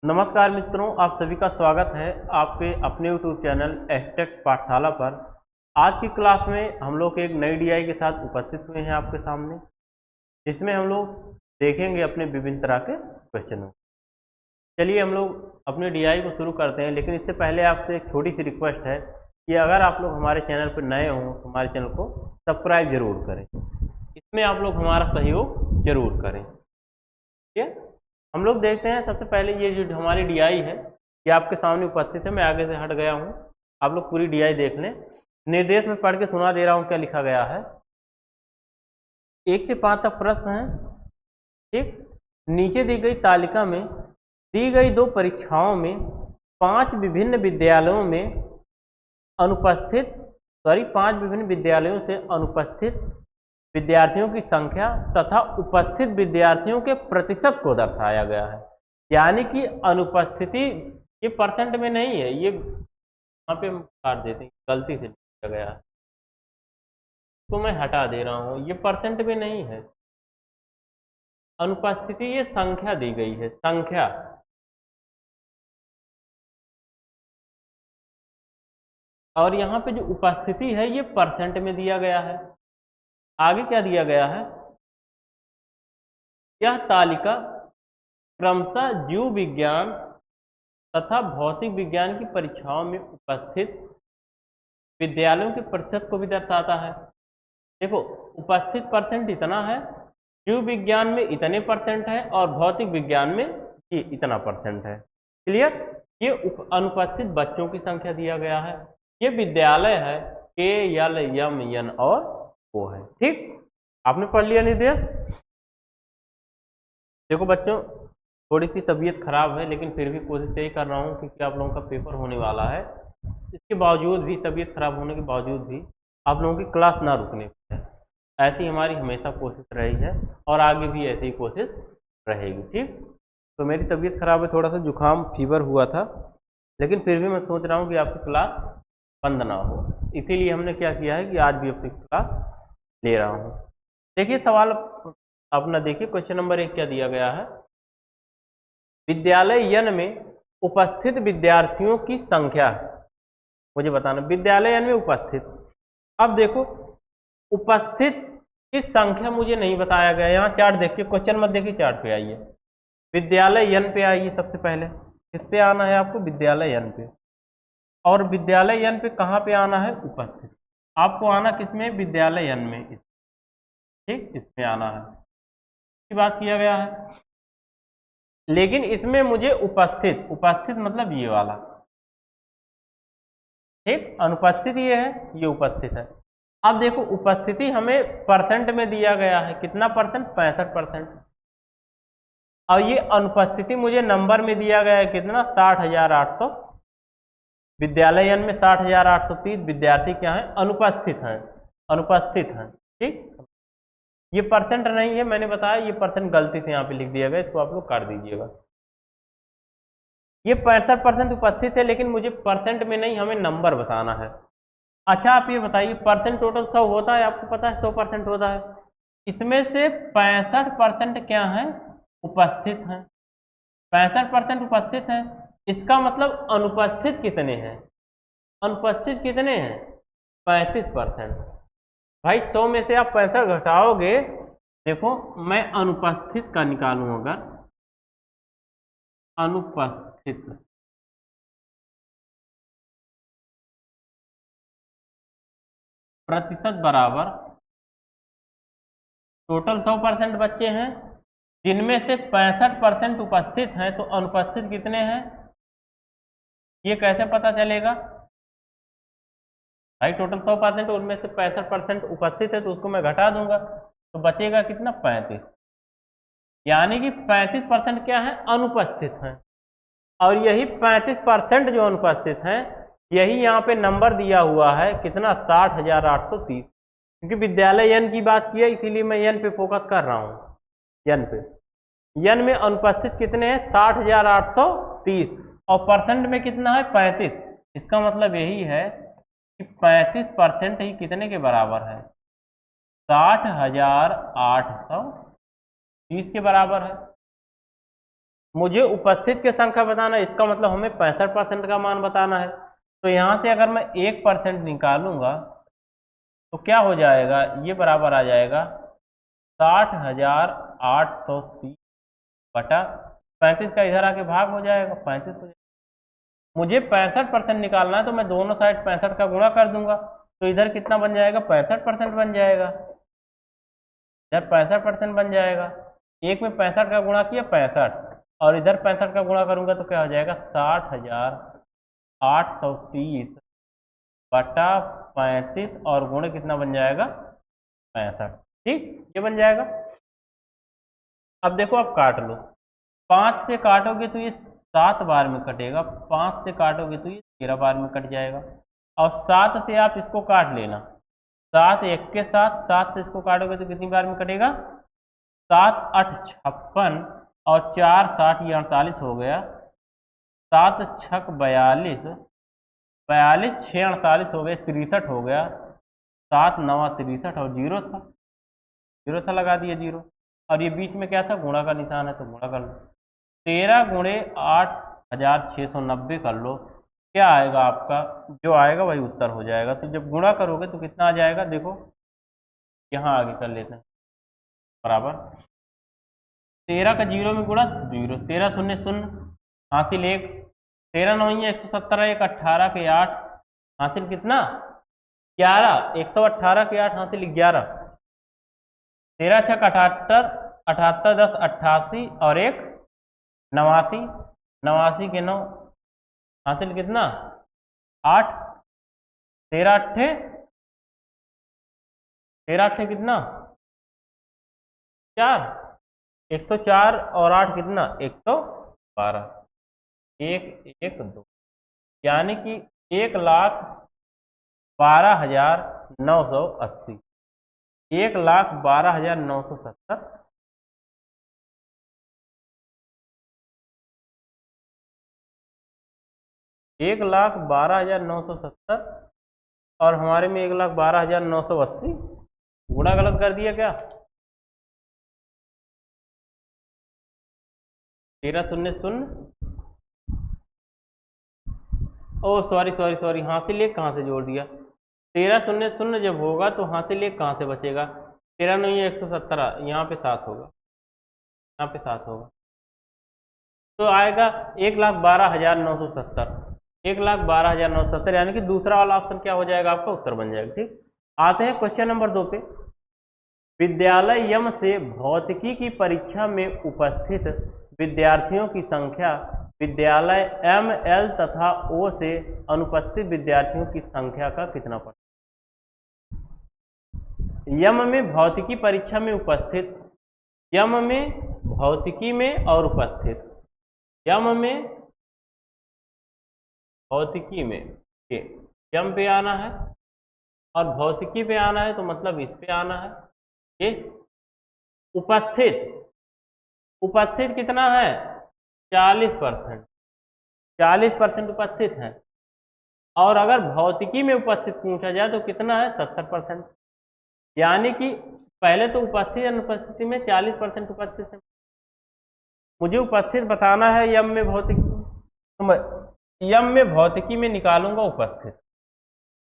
नमस्कार मित्रों, आप सभी का स्वागत है आपके अपने यूट्यूब चैनल एस्टेक पाठशाला पर। आज की क्लास में हम लोग एक नई डीआई के साथ उपस्थित हुए हैं आपके सामने, जिसमें हम लोग देखेंगे अपने विभिन्न तरह के क्वेश्चनों। चलिए हम लोग अपने डीआई को शुरू करते हैं, लेकिन इससे पहले आपसे एक छोटी सी रिक्वेस्ट है कि अगर आप लोग हमारे चैनल पर नए हों तो हमारे चैनल को सब्सक्राइब जरूर करें। इसमें आप लोग हमारा सहयोग जरूर करें। ठीक है, हम लोग देखते हैं। सबसे पहले ये जो हमारी डीआई है ये आपके सामने उपस्थित है। मैं आगे से हट गया हूँ, आप लोग पूरी डीआई देख लें। निर्देश में पढ़ के सुना दे रहा हूँ क्या लिखा गया है। 1 से 5 तक प्रश्न है। ठीक, नीचे दी गई तालिका में दी गई 2 परीक्षाओं में 5 विभिन्न विद्यालयों में अनुपस्थित 5 विभिन्न विद्यालयों से अनुपस्थित विद्यार्थियों की संख्या तथा उपस्थित विद्यार्थियों के प्रतिशत को दर्शाया गया है। यानी कि अनुपस्थिति ये परसेंट में नहीं है, ये यहाँ पे काट देते हैं, गलती से लिखा गया है तो मैं हटा दे रहा हूँ। ये परसेंट में नहीं है, अनुपस्थिति ये संख्या दी गई है, संख्या। और यहाँ पे जो उपस्थिति है ये परसेंट में दिया गया है। आगे क्या दिया गया है, यह तालिका क्रमशः जीव विज्ञान तथा भौतिक विज्ञान की परीक्षाओं में उपस्थित विद्यालयों के प्रतिशत को भी दर्शाता है। देखो, उपस्थित परसेंट इतना है, जीव विज्ञान में इतने परसेंट है और भौतिक विज्ञान में ये इतना परसेंट है। क्लियर? ये अनुपस्थित बच्चों की संख्या दिया गया है। ये विद्यालय है के यल यम यन और वो है। ठीक, आपने पढ़ लिया निर्देश। देखो बच्चों, थोड़ी सी तबीयत खराब है, लेकिन फिर भी कोशिश यही कर रहा हूँ क्योंकि आप लोगों का पेपर होने वाला है। इसके बावजूद भी, तबीयत खराब होने के बावजूद भी आप लोगों की क्लास ना रुकने पाए, ऐसी हमारी हमेशा कोशिश रही है और आगे भी ऐसी ही कोशिश रहेगी। ठीक, तो मेरी तबीयत खराब है, थोड़ा सा जुकाम फीवर हुआ था, लेकिन फिर भी मैं सोच रहा हूँ कि आपकी क्लास बंद ना हो, इसीलिए हमने क्या किया है कि आज भी अपनी क्लास ले रहा हूँ। देखिए सवाल अपना, देखिए क्वेश्चन नंबर 1 क्या दिया गया है। विद्यालय यन में उपस्थित विद्यार्थियों की संख्या मुझे बताना। विद्यालय यन में उपस्थित, अब देखो उपस्थित की संख्या मुझे नहीं बताया गया। यहाँ चार्ट देखिए, क्वेश्चन मत देखिए, चार्ट पे आइए, विद्यालय यन पे आइए। सबसे पहले किस पे आना है आपको, विद्यालय यन पे। और विद्यालय यन पे कहाँ पे आना है, उपस्थित। आपको आना किसमें, विद्यालय यन में। ठीक, इसमें आना है, इसकी बात किया गया है। लेकिन इसमें मुझे उपस्थित, उपस्थित मतलब ये वाला, ठीक, अनुपस्थित ये है, ये उपस्थित है। अब देखो उपस्थिति हमें परसेंट में दिया गया है, कितना परसेंट, 65%। और ये अनुपस्थिति मुझे नंबर में दिया गया है, कितना, 60,800। विद्यालय यन में 60,830 विद्यार्थी क्या है, अनुपस्थित हैं, अनुपस्थित हैं। ठीक, ये परसेंट नहीं है, मैंने बताया ये परसेंट गलती से यहाँ पे लिख दिया गया, इसको आप लोग काट दीजिएगा। ये 65% उपस्थित है, लेकिन मुझे परसेंट में नहीं, हमें नंबर बताना है। अच्छा आप ये बताइए, परसेंट टोटल 100 होता है, आपको पता है 100% होता है। इसमें से 65% क्या है, उपस्थित हैं। 65% उपस्थित हैं, इसका मतलब अनुपस्थित कितने हैं, अनुपस्थित कितने हैं, 35%। भाई 100 में से आप 65 घटाओगे, देखो मैं अनुपस्थित का निकालूं, अगर अनुपस्थित प्रतिशत बराबर टोटल 100% बच्चे हैं, जिनमें से 65% उपस्थित हैं, तो अनुपस्थित कितने हैं, ये कैसे पता चलेगा भाई। टोटल 100%, उनमें से 65% उपस्थित है, तो उसको मैं घटा दूंगा, तो बचेगा कितना, 35। यानी कि 35% क्या है, अनुपस्थित हैं। और यही 35% जो अनुपस्थित हैं, यही यहाँ पे नंबर दिया हुआ है, कितना, 60,830। क्योंकि विद्यालय यन की बात की है, इसीलिए मैं यन पे फोकस कर रहा हूँ, यन पे। यन में अनुपस्थित कितने हैं, 60,830, और परसेंट में कितना है, 35। इसका मतलब यही है कि 35% ही कितने के बराबर है, 60,830 के बराबर है। मुझे उपस्थित की संख्या बताना है, इसका मतलब हमें 65% का मान बताना है। तो यहाँ से अगर मैं 1% निकालूंगा तो क्या हो जाएगा, ये बराबर आ जाएगा 60,830 बटा 35 का इधर आके भाग हो जाएगा, 35 हो जाएगा। मुझे 65% निकालना है तो मैं दोनों साइड 65 का गुणा कर दूंगा, तो इधर कितना बन जाएगा, 65% बन जाएगा। इधर 65% बन जाएगा, एक में 65 का गुणा किया 65, और इधर 65 का गुणा करूंगा तो क्या हो जाएगा, 60,830 बटा 35 और गुणे कितना बन जाएगा, 65। ठीक, ये बन जाएगा। अब देखो, आप काट लो, 5 से काटोगे तो ये 7 बार में कटेगा, 5 से काटोगे तो ये 13 बार में कट जाएगा, और 7 से आप इसको काट लेना, 7 एक के साथ, 7 से इसको काटोगे तो कितनी बार में कटेगा, 7 8 56 और 4 60, ये 48 हो गया, 7 छक 42, 42 6 48 हो गए, 63 हो गया, 7 9 63 और जीरो था, जीरो था, लगा दिया जीरो, और ये बीच में क्या था, गुणा का निशान है तो गुणा कर लो, 13 गुणे 8690 कर लो, क्या आएगा आपका, जो आएगा वही उत्तर हो जाएगा। तो जब गुणा करोगे तो कितना आ जाएगा, देखो यहाँ आगे कर लेते हैं, बराबर 13 का जीरो में गुणा जीरो, 13 शून्य शून्य, हासिल 1, 13 9 117, 1 18 के 8, हासिल कितना 11, 118 के 8 हासिल 11, 13 छक 78, 78 10 88 और 1 89, 89 के 9, हासिल कितना 8, 13 अट्ठे, 13 अट्ठे कितना 4, 104 और 8 कितना 112, 1 1 2, यानी कि 1,12,980, 1,12,970, 1,12,970 और हमारे में 1,12,980, गुणा गलत कर दिया क्या, 13 शून्य शून्य, ओ सॉरी सॉरी सॉरी, हासिल 1 कहाँ से जोड़ दिया, 13 शून्य शून्य जब होगा तो हासिल 1 कहाँ से बचेगा, 13 नहीं 117, यहाँ पे 7 होगा, यहाँ पे 7 होगा, तो आएगा 1,12,970, 1,12,970, यानी कि दूसरा वाला ऑप्शन क्या हो जाएगा, आपका उत्तर बन जाएगा। ठीक, आते हैं क्वेश्चन नंबर 2 पे। विद्यालय यम से भौतिकी की परीक्षा में उपस्थित विद्यार्थियों की संख्या विद्यालय एम एल तथा ओ से अनुपस्थित विद्यार्थियों की संख्या का कितना परसेंट। यम में भौतिकी परीक्षा में उपस्थित, यम में भौतिकी में और उपस्थित, यम में भौतिकी में, यम पे आना है और भौतिकी पे आना है, तो मतलब इस पे आना है। ये उपस्थित, उपस्थित कितना है 40%, 40% उपस्थित है, और अगर भौतिकी में उपस्थित पूछा जाए तो कितना है 70%, यानी कि पहले तो उपस्थित अनुपस्थिति में 40% उपस्थित है, मुझे उपस्थित बताना है यम में भौतिकी, तो मैं यम में भौतिकी में निकालूंगा उपस्थित।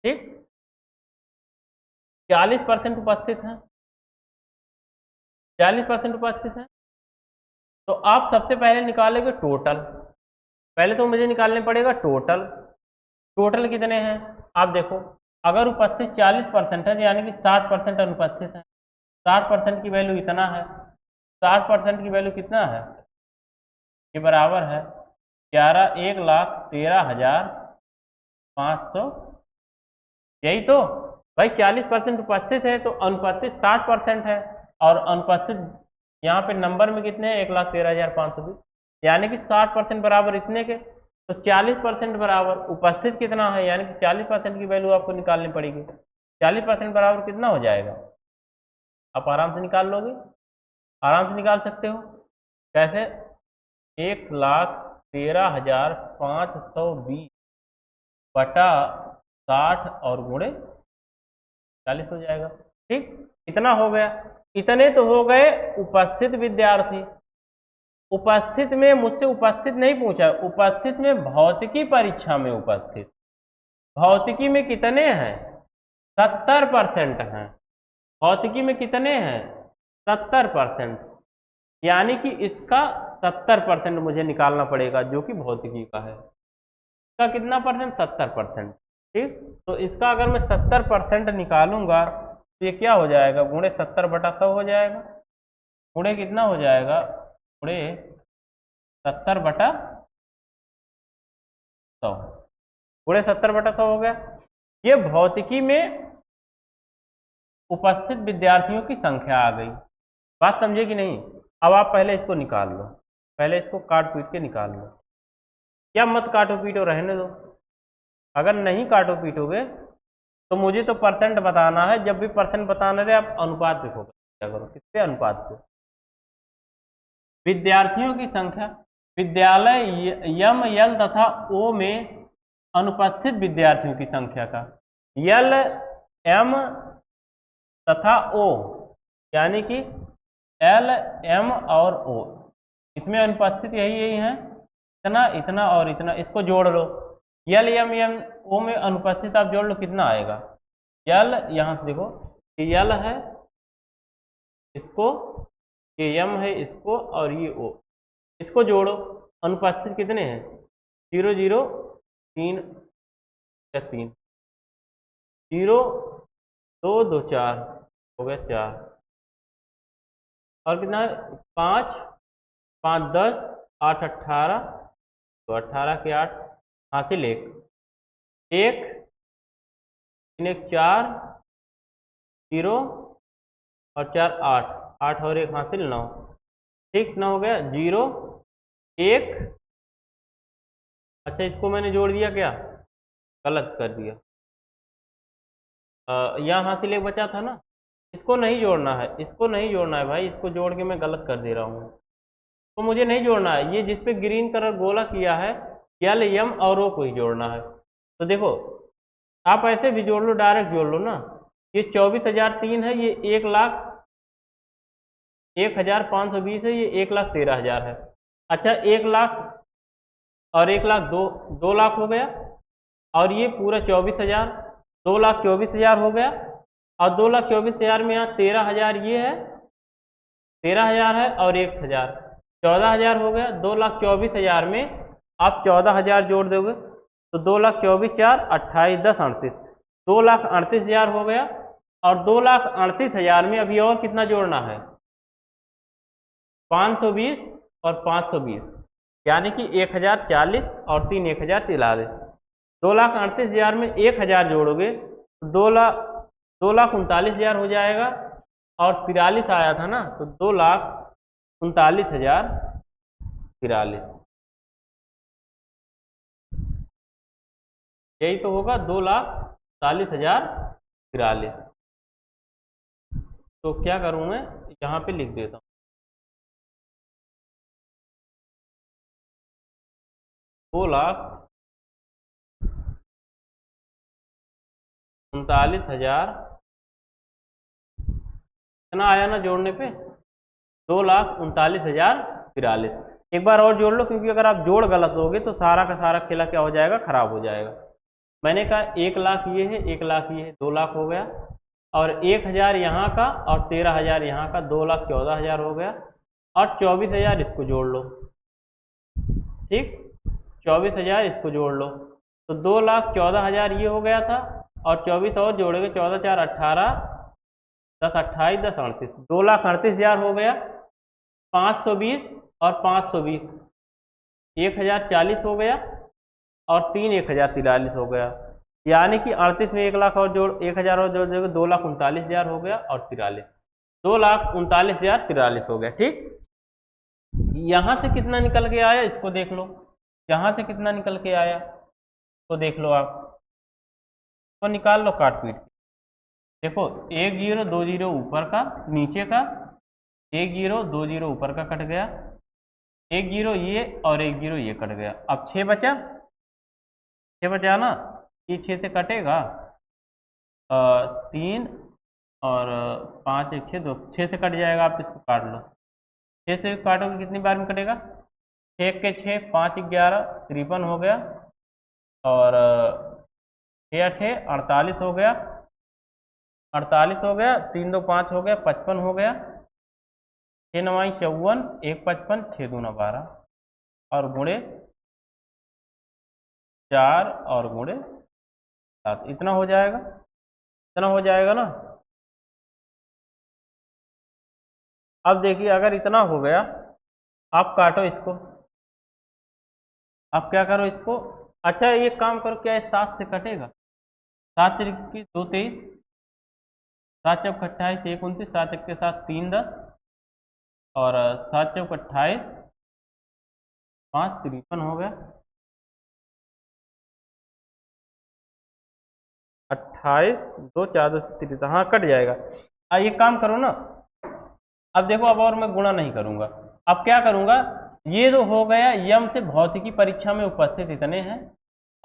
ठीक, 40% उपस्थित है, 40% उपस्थित है, तो आप सबसे पहले निकालेंगे टोटल, पहले तो मुझे निकालने पड़ेगा टोटल, टोटल कितने हैं, आप देखो अगर उपस्थित 40% है यानी कि 60% अनुपस्थित है, 60% की वैल्यू इतना है, 60% की वैल्यू कितना है, ये बराबर है 1,13,500, यही तो भाई, 40% उपस्थित है तो अनुपस्थित 60% है, और अनुपस्थित यहाँ पे नंबर में कितने हैं 1,13,520, यानी कि 60% बराबर इतने के, तो 40% बराबर उपस्थित कितना है, यानी कि 40% की वैल्यू आपको निकालनी पड़ेगी, 40% बराबर कितना हो जाएगा, आप आराम से निकाल लोगे, आराम से निकाल सकते हो, कैसे 1,13,520 बटा 60 और गुणे 40 हो जाएगा। ठीक, इतना हो गया, इतने तो हो गए उपस्थित विद्यार्थी, उपस्थित में मुझसे उपस्थित नहीं पूछा, उपस्थित में भौतिकी परीक्षा में उपस्थित। भौतिकी में कितने हैं? 70% हैं। भौतिकी में कितने हैं? 70%। यानी कि इसका 70% मुझे निकालना पड़ेगा, जो कि भौतिकी का है। इसका कितना परसेंट? 70%। ठीक, तो इसका अगर मैं 70% निकालूंगा तो ये क्या हो जाएगा? गुणे 70/100 हो जाएगा। गुणे कितना हो जाएगा? गुणे 70/100। गुणे 70/100 हो गया। ये भौतिकी में उपस्थित विद्यार्थियों की संख्या आ गई। बात समझे कि नहीं? अब आप पहले इसको निकाल लो, पहले इसको काट पीट के निकाल लो, या मत काटो पीटो, रहने दो। अगर नहीं काटो पीटोगे तो मुझे तो परसेंट बताना है। जब भी परसेंट बताना रहे आप अनुपात पे फोकस क्या करो। किसपे? अनुपात पे। विद्यार्थियों की संख्या, विद्यालय यम यल तथा ओ में अनुपस्थित विद्यार्थियों की संख्या का, यल एम तथा ओ, यानी कि एल एम और ओ, इसमें अनुपस्थित यही यही है, इतना इतना और इतना। इसको जोड़ लो, यल एम एम ओ में अनुपस्थित आप जोड़ लो, कितना आएगा? यल, यहां से देखो ये यल है, इसको, ये यम है इसको, और ये ओ, इसको जोड़ो। अनुपस्थित कितने हैं? 0 0 3 या 3, 0 2 2 4 हो गया 4, और कितना है? 5 5 10 8 18, तो 18 के 8, हासिल 1 1 3 1 4, 0 और 4 8 8 और 1 हासिल 9। ठीक, 9 हो गया। 0 1, अच्छा इसको मैंने जोड़ दिया क्या? गलत कर दिया। यहाँ हासिल 1 बचा था ना, इसको नहीं जोड़ना है, इसको नहीं जोड़ना है भाई, इसको जोड़ के मैं गलत कर दे रहा हूँ। तो मुझे नहीं जोड़ना है, ये जिस पे ग्रीन कलर गोला किया है, यल यम और ओ को ही जोड़ना है। तो देखो आप ऐसे भी जोड़ लो, डायरेक्ट जोड़ लो ना। ये 24,003 है, ये 1,01,520 है, ये 1,13,000 है। अच्छा 1 लाख और 1 लाख 2 लाख हो गया, और ये पूरा 24,000, 2,24,000 हो गया। और 2,24,000 में यहाँ 13,000 ये है, 13,000 है, और 1,000, 14,000 हो गया। 2,24,000 में आप 14,000 जोड़ दोगे तो 2,24,000 4 28 10 38, 2,38,000 हो गया। और 2,38,000 में अभी और कितना जोड़ना है? 520 और 520, यानी कि 1,040 और 3 1,044। 2,38,000 में 1,000 जोड़ोगे तो 2,39,000 हो जाएगा, और 43 आया था ना, तो 2,39,043, यही तो होगा 2,39,043। तो क्या करूं मैं, यहाँ पे लिख देता हूँ, 2,39,000 इतना आया ना जोड़ने पे, 2,39,043। एक बार और जोड़ लो, क्योंकि अगर आप जोड़ गलत दोगे तो सारा का सारा खेला क्या हो जाएगा? खराब हो जाएगा। मैंने कहा 1 लाख ये है, 1 लाख ये है, 2 लाख हो गया, और 1,000 यहाँ का और 13,000 यहाँ का, 2,14,000 हो गया, और 24,000 इसको जोड़ लो। ठीक, 24,000 इसको जोड़ लो, तो 2,14,000 ये हो गया था, और 24 और जोड़ेंगे, 14 4 18 10 28 10 38, 2,38,000 हो गया। 520 और 520, 1,040 हो गया, और 3 1,043 हो गया, यानी कि 38 में 1 लाख और जोड़ 1,000 और जोड़ दोगे 2,39,000 हो गया, और 43, 2,39,043 हो गया। ठीक, यहां से कितना निकल के आया इसको देख लो, यहां से कितना निकल के आया तो देख लो आप, तो निकाल लो काट पीट के। देखो 1 0 2 0 ऊपर का, नीचे का 1 0 2 0 ऊपर का कट गया, 1 0 ये और 1 0 ये कट गया। अब 6 बचा, 6 बचा ना, ये 6 से कटेगा, 3 और 5 1 6 2, 6 से कट जाएगा, आप इसको काट लो। 6 से काटोगे कितनी बार में कटेगा? 6 के 6 5 11 53 हो गया, और 6 8 48 हो गया, 48 हो गया, 3 2 5 हो गया, 55 हो गया, 6 9 54, 1 55, 6 2 12, और गुणे 4 और गुणे 7, इतना हो जाएगा, इतना हो जाएगा ना। अब देखिए अगर इतना हो गया, आप काटो इसको, आप क्या करो इसको, अच्छा एक काम करो, क्या ये 7 से कटेगा? 7 की 2 23, 7 चौक 28, 1 29, 7 1 के साथ 3 10, और 7 चौक 28, 5 53 हो गया, 28 2 4 2 53, हाँ कट जाएगा। एक काम करो ना, अब देखो अब और मैं गुणा नहीं करूंगा, अब क्या करूंगा, ये जो हो गया यम से भौतिकी परीक्षा में उपस्थित इतने हैं,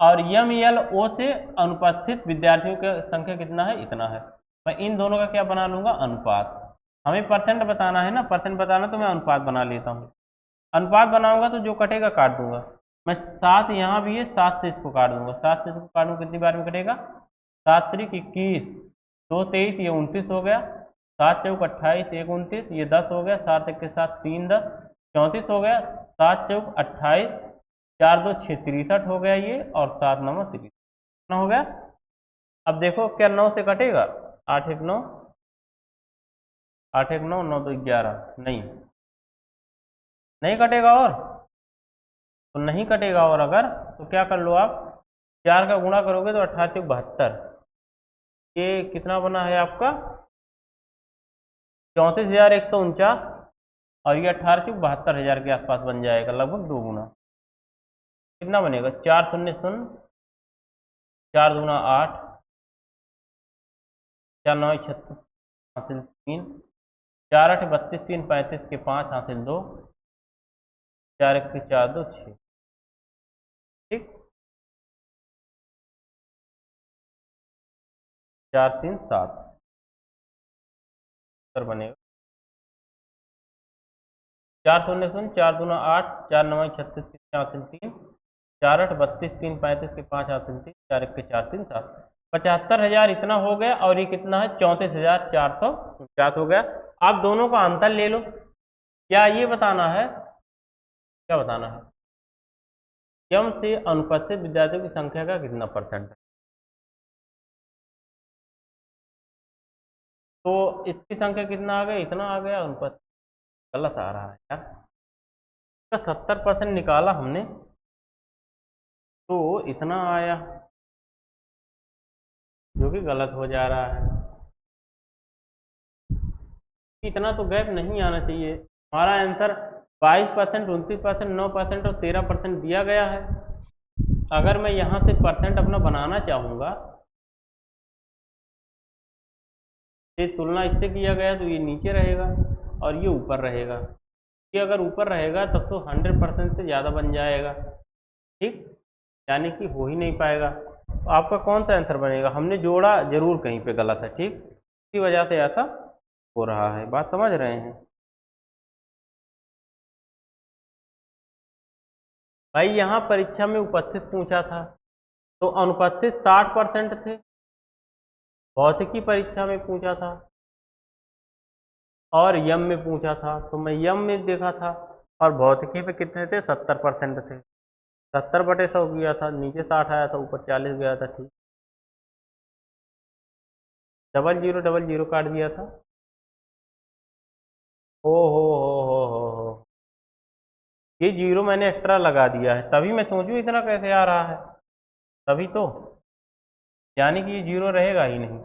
और यम एल ओ से अनुपस्थित विद्यार्थियों की संख्या कितना है? इतना है। मैं इन दोनों का क्या बना लूंगा? अनुपात। हमें परसेंट बताना है ना, परसेंट बताना, तो मैं अनुपात बना लेता हूँ। अनुपात बनाऊंगा तो जो कटेगा काट दूंगा मैं। 7 यहाँ भी है, 7 से इसको काट दूंगा, 7 से इसको काट दूंगा, कितनी बार में कटेगा? 7 त्रिक 21, 2 23, ये 29 हो गया, 7 चौक 28, 1 29, ये 10 हो गया, 7 1 के साथ 3 10, 34 हो गया, 7 चौक 28, 4 2 6 63 हो गया ये, और 7 9 30 कितना हो गया? अब देखो क्या 9 से कटेगा? 8 1 9, 8 1 9, 9 2 11, नहीं नहीं कटेगा, और तो नहीं कटेगा। और अगर तो क्या कर लो आप, 4 का गुणा करोगे तो 18 चौक 72, ये कितना बना है आपका? 34,149, और ये 18 चौक 72,000 के आसपास बन जाएगा, लगभग 2 गुना। कितना बनेगा? 4 0 0, 4 दूना 8, 4 9 36 हासिल 3, 4 8 32, 3 35 के 5 हासिल 2, 4 1 के 4 2 6, ठीक, 4 3 7 उत्तर बनेगा। 4 0 0, 4 दूना 8, 4 9 36 के 6 हासिल 3, 4 8 32, 3 35 के 5 हासिल 3, 4 1 के 4 3 7, 75,000 इतना हो गया, और ये कितना है? 34,449 हो गया। आप दोनों का अंतर ले लो, क्या ये बताना है, क्या बताना है? यम से अनुपस्थित विद्यार्थियों की संख्या का कितना परसेंट है? तो इसकी संख्या कितना आ गया? इतना आ गया, अनुपस्थित गलत आ रहा है यार, इसका 70% निकाला हमने तो इतना आया, जो कि गलत हो जा रहा है। इतना तो गैप नहीं आना चाहिए। हमारा आंसर 22%, 29%, 9% और 13% दिया गया है। अगर मैं यहाँ से परसेंट अपना बनाना चाहूँगा, ये तुलना इससे किया गया तो ये नीचे रहेगा और ये ऊपर रहेगा। ये अगर ऊपर रहेगा तब तो 100% से ज़्यादा बन जाएगा, ठीक, यानी कि हो ही नहीं पाएगा। तो आपका कौन सा आंसर बनेगा? हमने जोड़ा जरूर कहीं पे गलत है, ठीक, इसी वजह से ऐसा हो रहा है। बात समझ रहे हैं भाई? यहाँ परीक्षा में उपस्थित पूछा था तो अनुपस्थित 60% थे, भौतिकी परीक्षा में पूछा था और यम में पूछा था तो मैं यम में देखा था, और भौतिकी पे कितने थे? 70% थे। 70/100 गया था, नीचे 60 आया था, ऊपर 40 गया था, ठीक, 0000 काट दिया था। ओ हो, ये जीरो मैंने एक्स्ट्रा लगा दिया है, तभी मैं सोचूं इतना कैसे आ रहा है, तभी तो, यानी कि ये जीरो रहेगा ही नहीं।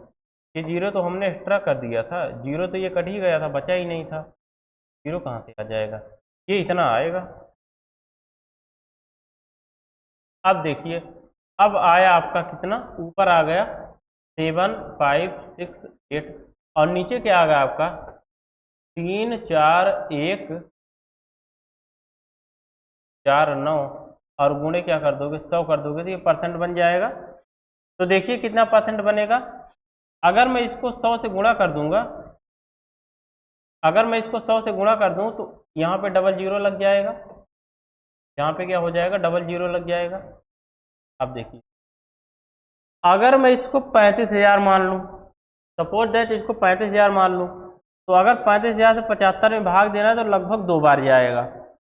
ये जीरो तो हमने एक्स्ट्रा कर दिया था, जीरो तो ये कट ही गया था, बचा ही नहीं था, जीरो कहाँ से आ जाएगा? ये इतना आएगा। अब देखिए, अब आया आपका कितना? ऊपर आ गया 7 5 6 8, और नीचे क्या आ गया आपका? 3 4 1 4 9, और गुणे क्या कर दोगे? 100 कर दोगे तो ये परसेंट बन जाएगा। तो देखिए कितना परसेंट बनेगा। अगर मैं इसको 100 से गुणा कर दूंगा अगर मैं इसको 100 से गुणा कर दूं तो यहाँ पे डबल जीरो लग जाएगा, यहाँ पे क्या हो जाएगा, डबल जीरो लग जाएगा। अब देखिए अगर मैं इसको 35,000 मान लूँ, सपोज दैट इसको 35,000 मान लूँ, तो अगर 35,000 से 75 में भाग देना है तो लगभग 2 बार जाएगा,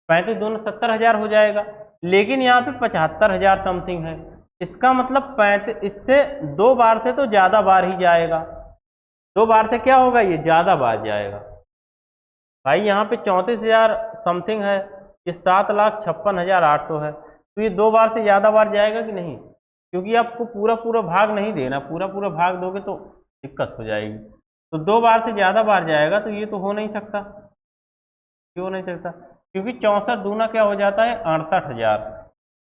35 दूनी 70,000 हो जाएगा। लेकिन यहाँ पे 75,000 समथिंग है, इसका मतलब 35 इससे 2 बार से तो ज़्यादा बार ही जाएगा। 2 बार से क्या होगा, ये ज़्यादा बार जाएगा। भाई यहाँ पे 34,000 समथिंग है, ये 7,56,800 है, तो ये 2 बार से ज़्यादा बार जाएगा कि नहीं, क्योंकि आपको पूरा पूरा भाग नहीं देना, पूरा पूरा भाग दोगे तो दिक्कत हो जाएगी। तो 2 बार से ज़्यादा बार जाएगा, तो ये तो हो नहीं सकता। क्यों नहीं सकता, क्योंकि 64 दूना क्या हो जाता है, 68,000।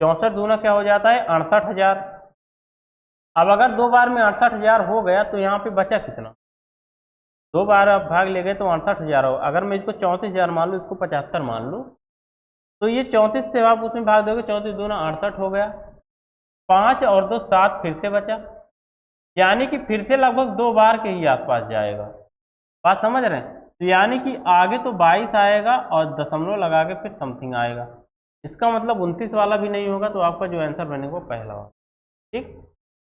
64 दूना क्या हो जाता है, 68,000। अब अगर 2 बार में 68,000 हो गया तो यहाँ पे बचा कितना, 2 बार आप भाग ले गए तो 68,000 हो। अगर मैं इसको 34,000 मान लूँ, इसको 75 मान लूँ, तो ये 34 से आप उसमें भाग दोगे, 34 दूना 68 हो गया, 5 और 2 7 फिर से बचा, यानी कि फिर से लगभग 2 बार के ही आसपास जाएगा। बात समझ रहे हैं, तो यानी कि आगे तो 22 आएगा और दशमलव लगा के फिर समथिंग आएगा, इसका मतलब 29 वाला भी नहीं होगा, तो आपका जो आंसर बनेगा वो पहला वाला। ठीक,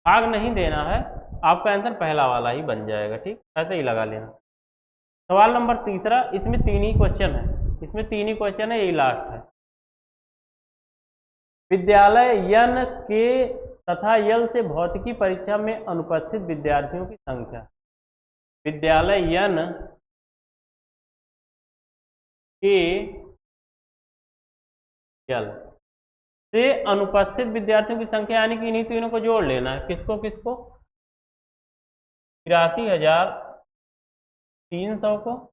भाग नहीं देना है, आपका आंसर पहला वाला ही बन जाएगा। ठीक, ऐसे ही लगा लेना। सवाल नंबर तीसरा, इसमें 3 ही क्वेश्चन है, इसमें 3 ही क्वेश्चन है, यही लास्ट है। विद्यालय यन के तथा यल से भौतिकी परीक्षा में अनुपस्थित विद्यार्थियों की संख्या। विद्यालय यन के यल से अनुपस्थित विद्यार्थियों की संख्या, यानी कि इन्हीं तीनों को जोड़ लेना है। किसको किसको, 83,300 को,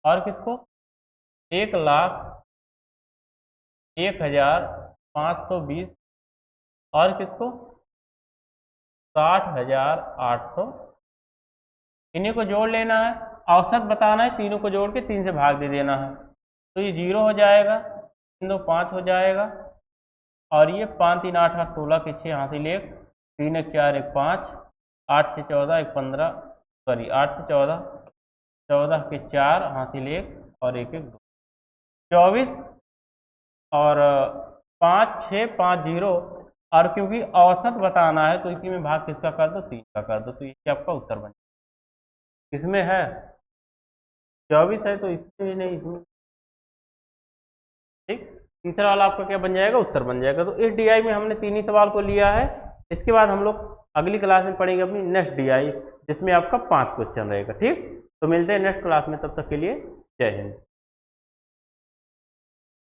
और किसको, 1,01,520, और किसको, 60,800। इन्हीं को जोड़ लेना है, औसत बताना है, तीनों को जोड़ के 3 से भाग दे देना है, तो ये 0 हो जाएगा, 3 2 5 हो जाएगा, और ये 5 3 8 8 16 के 6 हासिल 1, 3 1 4 1 5, 8 से 14 1 15, सॉरी 8 से 14, 14 के 4 हासिल 1 और 1 1 2, 24 और 5 6 5 0, और क्योंकि औसत बताना है तो इसी में भाग किसका कर दो, 3 का कर दो, तो ये आपका उत्तर बन। किसमें है, 24 है तो इसमें नहीं, इसमें। ठीक, तीसरा वाला आपका क्या बन जाएगा, उत्तर बन जाएगा। तो इस डीआई में हमने 3 ही सवाल को लिया है। इसके बाद हम लोग अगली क्लास में पढ़ेंगे अपनी नेक्स्ट डीआई, जिसमें आपका 5 क्वेश्चन रहेगा। ठीक, तो मिलते हैं नेक्स्ट क्लास में, तब तक के लिए जय हिंद।